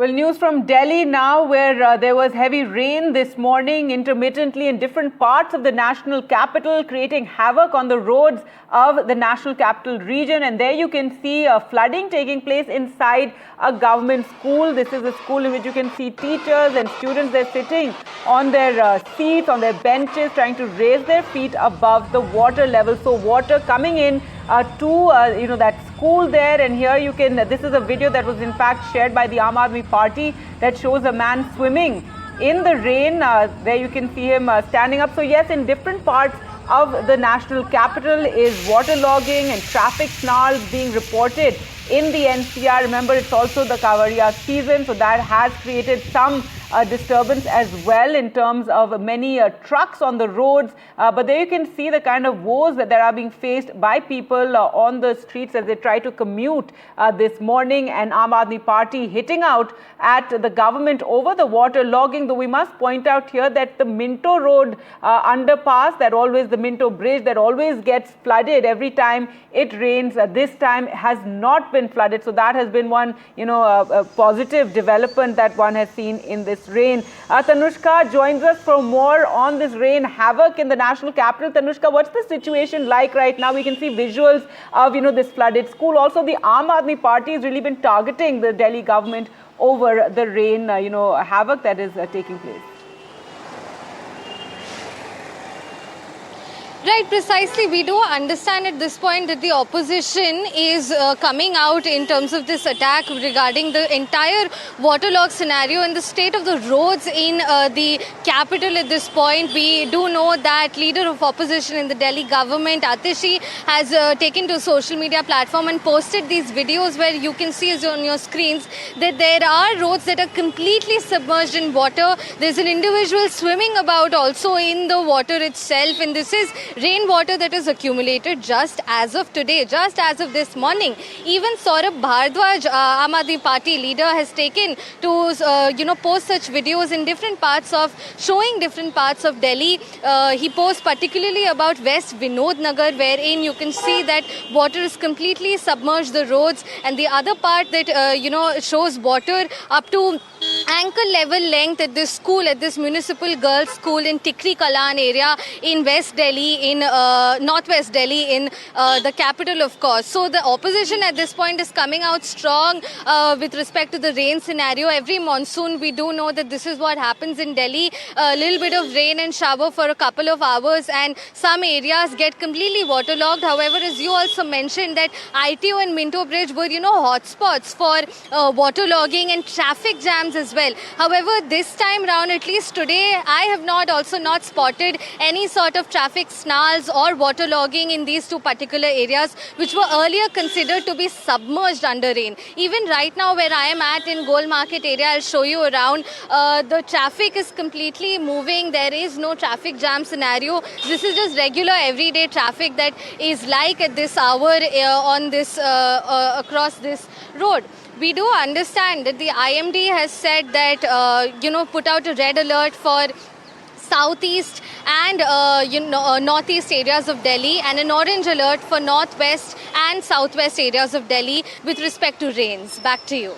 Well, news from Delhi now, where there was heavy rain this morning intermittently in different parts of the national capital, creating havoc on the roads of the national capital region. And there you can see flooding taking place inside a government school. This is a school in which you can see teachers and students. They're sitting on their seats, on their benches, trying to raise their feet above the water level. So water coming in to that school there, and here you can, this is a video that was in fact shared by the Aam Aadmi Party that shows a man swimming in the rain. There you can see him standing up. So yes, in different parts of the national capital is waterlogging and traffic snarls being reported in the NCR. Remember, it's also the Kavariya season, so that has created some disturbance as well in terms of many trucks on the roads. But there you can see the kind of woes that are being faced by people on the streets as they try to commute this morning. And Aam Aadmi Party hitting out at the government over the water logging. Though we must point out here that the Minto Road underpass, the Minto Bridge that always gets flooded every time it rains, this time has not been flooded. So that has been one, a positive development that one has seen in this rain. Tanushka joins us for more on this rain havoc in the national capital. Tanushka, what's the situation like right now? We can see visuals of, this flooded school. Also, the Aam Aadmi Party has really been targeting the Delhi government over the rain, havoc that is taking place. Right, precisely. We do understand at this point that the opposition is coming out in terms of this attack regarding the entire waterlogged scenario and the state of the roads in the capital at this point. We do know that leader of opposition in the Delhi government, Atishi, has taken to a social media platform and posted these videos where you can see on your screens that there are roads that are completely submerged in water. There's an individual swimming about also in the water itself, and this is rainwater that is accumulated just as of today, just as of this morning. Even Saurabh Bhardwaj, Aam Aadmi Party leader, has taken to post such videos in different parts of, showing different parts of Delhi. He posts particularly about West Vinod Nagar, wherein you can see that water is completely submerged the roads, and the other part that shows water up to ankle level length at this school, at this municipal girls school in Tikri Kalan area in West Delhi, in Northwest Delhi, in the capital, of course. So the opposition at this point is coming out strong with respect to the rain scenario. Every monsoon, we do know that this is what happens in Delhi. A little bit of rain and shower for a couple of hours, and some areas get completely waterlogged. However, as you also mentioned, that ITO and Minto Bridge were, hotspots for waterlogging and traffic jams as well. However, this time round, at least today, I have not spotted any sort of traffic snarls or waterlogging in these two particular areas, which were earlier considered to be submerged under rain. Even right now, where I am at in Gol Market area, I'll show you around. The traffic is completely moving. There is no traffic jam scenario. This is just regular everyday traffic that is like at this hour on this across this road. We do understand that the IMD has said that, put out a red alert for southeast and northeast areas of Delhi, and an orange alert for northwest and southwest areas of Delhi with respect to rains. Back to you.